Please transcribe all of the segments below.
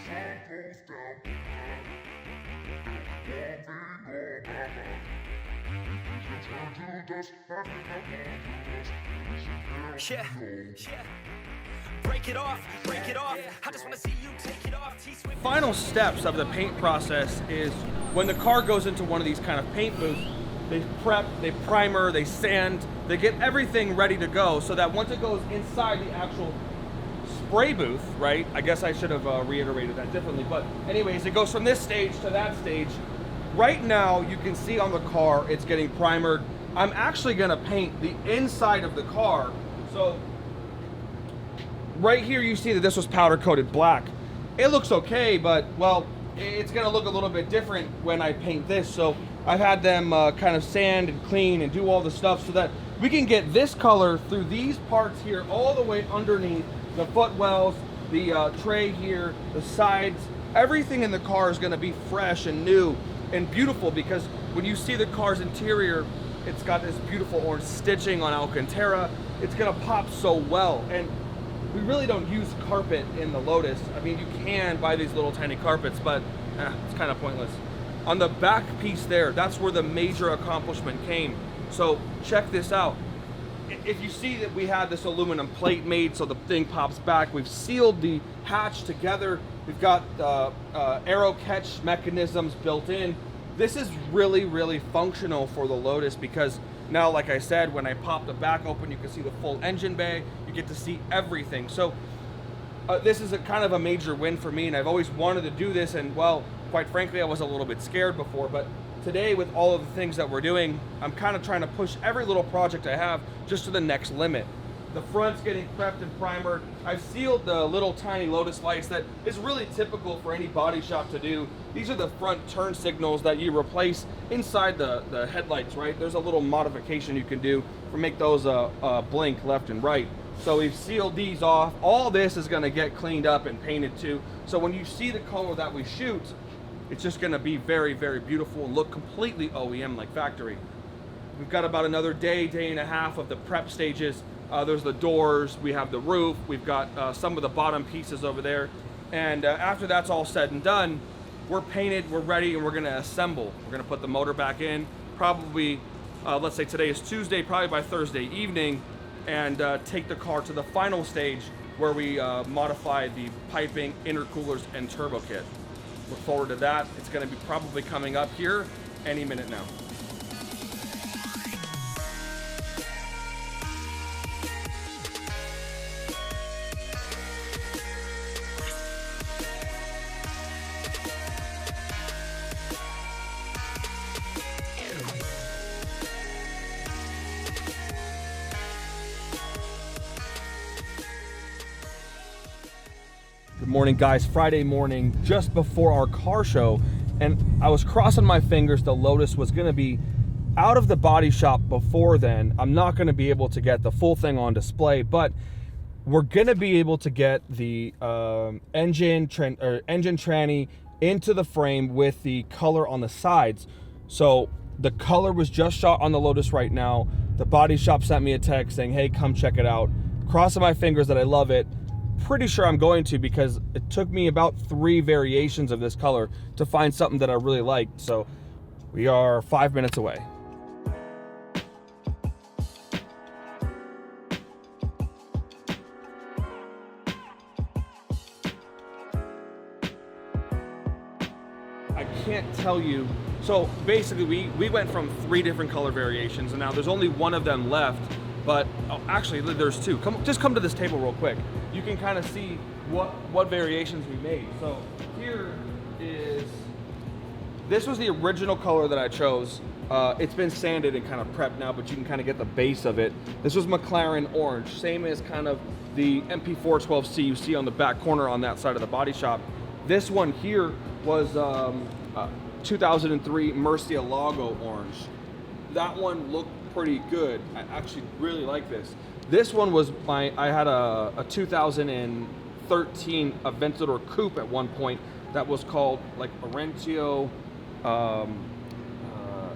Yeah. Break it off, break it off. I just wanna see you take it off. Final steps of the paint process is when the car goes into one of these kind of paint booths, they prep, they primer, they sand, they get everything ready to go so that once it goes inside the actual spray booth, right? I guess I should have reiterated that differently, but anyways, it goes from this stage to that stage. Right now, you can see on the car, it's getting primered. I'm actually gonna paint the inside of the car. So right here, you see that this was powder coated black. It looks okay, but well, it's gonna look a little bit different when I paint this. So I've had them kind of sand and clean and do all the stuff so that we can get this color through these parts here all the way underneath the footwells, the tray here, the sides. Everything in the car is gonna be fresh and new and beautiful, because when you see the car's interior, it's got this beautiful orange stitching on Alcantara. It's gonna pop so well. And we really don't use carpet in the Lotus. I mean, you can buy these little tiny carpets, but it's kind of pointless. On the back piece there, that's where the major accomplishment came. So check this out. If you see that we had this aluminum plate made so the thing pops back, we've sealed the hatch together. We've got arrow catch mechanisms built in. This is really, really functional for the Lotus, because now, like I said, when I pop the back open, you can see the full engine bay. You get to see everything. So this is a kind of a major win for me, and I've always wanted to do this. And well, quite frankly, I was a little bit scared before, but today, with all of the things that we're doing, I'm kind of trying to push every little project I have just to the next limit. The front's getting prepped and primered. I've sealed the little tiny Lotus lights that is really typical for any body shop to do. These are the front turn signals that you replace inside the headlights, right? There's a little modification you can do to make those blink left and right. So we've sealed these off. All this is gonna get cleaned up and painted too. So when you see the color that we shoot, it's just gonna be very, very beautiful and look completely OEM like factory. We've got about another day and a half of the prep stages. There's the doors, we have the roof, we've got some of the bottom pieces over there. And after that's all said and done, we're painted, we're ready, and we're gonna assemble. We're gonna put the motor back in, probably, let's say today is Tuesday, probably by Thursday evening, and take the car to the final stage where we modify the piping, intercoolers, and turbo kit. Look forward to that. It's gonna be probably coming up here any minute now. Good morning, guys. Friday morning, just before our car show, and I was crossing my fingers the Lotus was gonna be out of the body shop before then. I'm not gonna be able to get the full thing on display, but we're gonna be able to get the engine tranny into the frame with the color on the sides. So the color was just shot on the Lotus right now. The body shop sent me a text saying, hey, come check it out. Crossing my fingers that I love it. Pretty sure I'm going to, because it took me about 3 variations of this color to find something that I really liked. So we are 5 minutes away. I can't tell you. So basically we went from 3 different color variations, and now there's only one of them left. But oh, actually, there's 2. Just come to this table real quick. You can kind of see what variations we made. So here is, this was the original color that I chose. It's been sanded and kind of prepped now, but you can kind of get the base of it. This was McLaren orange, same as kind of the MP412C you see on the back corner on that side of the body shop. This one here was 2003 Murcielago orange. That one looked pretty good. I actually really like this. This one was I had a 2013 Aventador Coupe at one point that was called like Orencio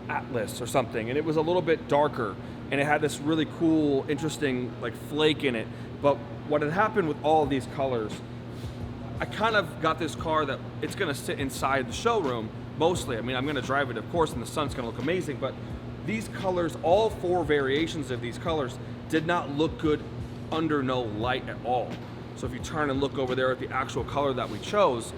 Atlas or something, and it was a little bit darker, and it had this really cool, interesting like flake in it. But what had happened with all of these colors, I kind of got this car that it's gonna sit inside the showroom mostly. I mean, I'm gonna drive it, of course, and the sun's gonna look amazing, but these colors, all 4 variations of these colors, did not look good under no light at all. So if you turn and look over there at the actual color that we chose,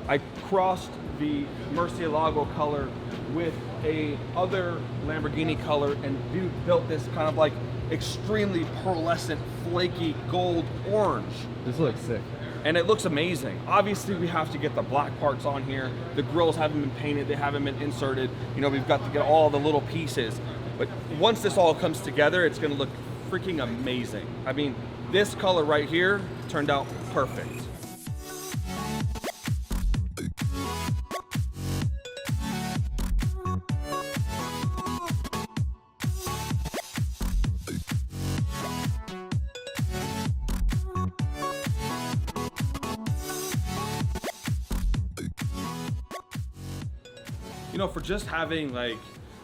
I crossed the Murcielago color with a other Lamborghini color and built this kind of like extremely pearlescent, flaky gold orange. This looks sick. And it looks amazing. Obviously, we have to get the black parts on here. The grills haven't been painted, they haven't been inserted. You know, we've got to get all the little pieces. But once this all comes together, it's gonna look freaking amazing. I mean, this color right here turned out perfect. You know, for just having like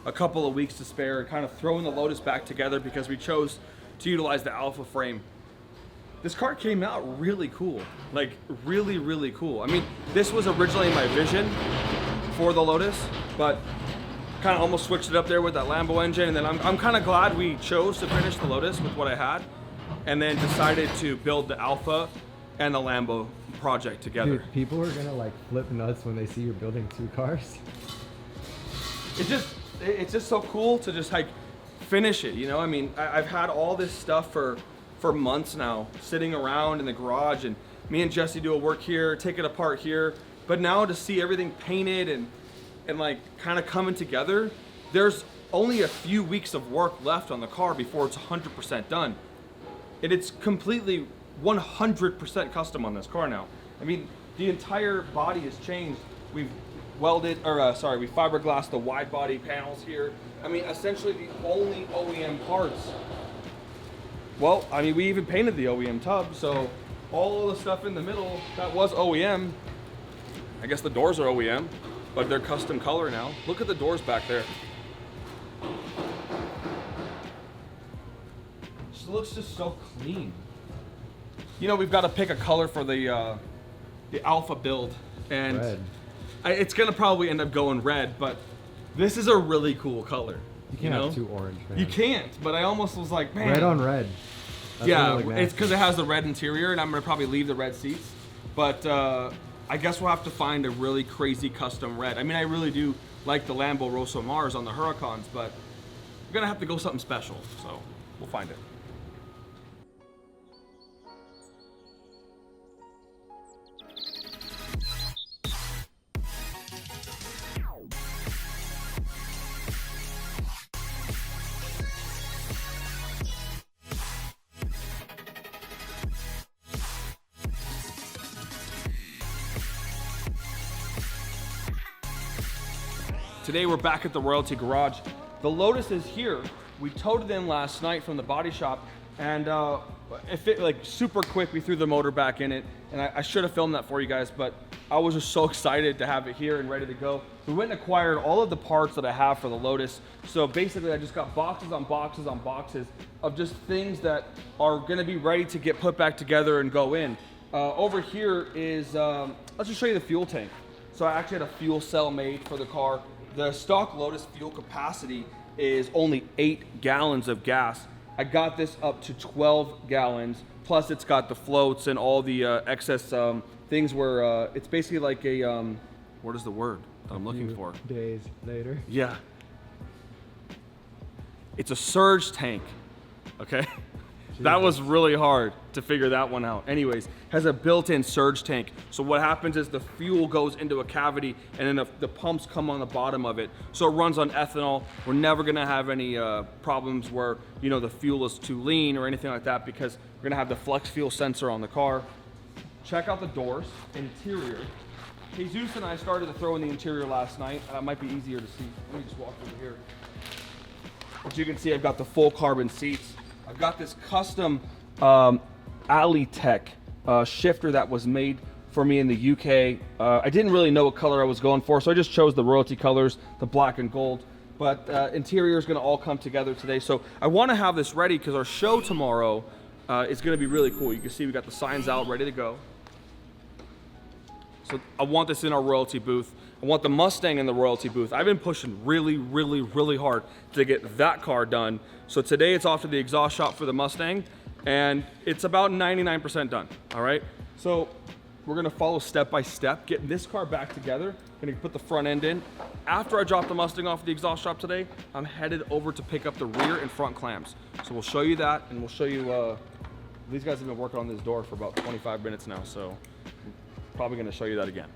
a couple of weeks to spare and kind of throwing the Lotus back together because we chose to utilize the Alpha frame, this car came out really cool. Like really, really cool. I mean, this was originally my vision for the Lotus, but kind of almost switched it up there with that Lambo engine. And then I'm kind of glad we chose to finish the Lotus with what I had and then decided to build the Alpha and the Lambo project together. Dude, people are gonna like flip nuts when they see you're building 2 cars. It's just so cool to just like finish it, you know? I mean, I've had all this stuff for months now, sitting around in the garage, and me and Jesse do a work here, take it apart here, but now to see everything painted and like kind of coming together, there's only a few weeks of work left on the car before it's 100% done. And it's completely 100% custom on this car now. I mean, the entire body has changed. We've welded, or we fiberglassed the wide body panels here. I mean, essentially the only OEM parts. Well, I mean, we even painted the OEM tub, so all of the stuff in the middle, that was OEM. I guess the doors are OEM, but they're custom color now. Look at the doors back there. It looks just so clean. You know, we've got to pick a color for the Alpha build, and Red. It's gonna probably end up going red, but this is a really cool color. You can't have 2 orange, man. You can't, but I almost was like, man. Red on red. That's yeah, really it's because it has the red interior, and I'm gonna probably leave the red seats. But I guess we'll have to find a really crazy custom red. I mean, I really do like the Lambo Rosso Mars on the Huracans, but we're gonna have to go something special, so we'll find it. Today we're back at the Royalty Garage. The Lotus is here. We towed it in last night from the body shop, and it fit like super quick. We threw the motor back in it, and I should have filmed that for you guys, but I was just so excited to have it here and ready to go. We went and acquired all of the parts that I have for the Lotus. So basically I just got boxes on boxes on boxes of just things that are gonna be ready to get put back together and go in. Over here is, let's just show you the fuel tank. So I actually had a fuel cell made for the car. The stock Lotus fuel capacity is only 8 gallons of gas. I got this up to 12 gallons. Plus it's got the floats and all the excess things where it's basically like a, what is the word that I'm looking for? Days later. Yeah. It's a surge tank, okay? That was really hard to figure that one out. Anyways, has a built-in surge tank. So what happens is the fuel goes into a cavity and then the pumps come on the bottom of it. So it runs on ethanol. We're never gonna have any problems where, you know, the fuel is too lean or anything like that because we're gonna have the flex fuel sensor on the car. Check out the doors, interior. Jesus and I started to throw in the interior last night. It might be easier to see. Let me just walk over here. As you can see, I've got the full carbon seats. I've got this custom Alitech shifter that was made for me in the UK. I didn't really know what color I was going for, so I just chose the royalty colors, the black and gold. But interior is gonna all come together today. So I wanna have this ready because our show tomorrow is gonna be really cool. You can see we got the signs out ready to go. So I want this in our royalty booth. I want the Mustang in the royalty booth. I've been pushing really, really, really hard to get that car done. So today it's off to the exhaust shop for the Mustang, and it's about 99% done, all right? So we're gonna follow step by step, getting this car back together. Gonna put the front end in. After I drop the Mustang off at the exhaust shop today, I'm headed over to pick up the rear and front clamps. So we'll show you that, and we'll show you, these guys have been working on this door for about 25 minutes now, so I'm probably gonna show you that again.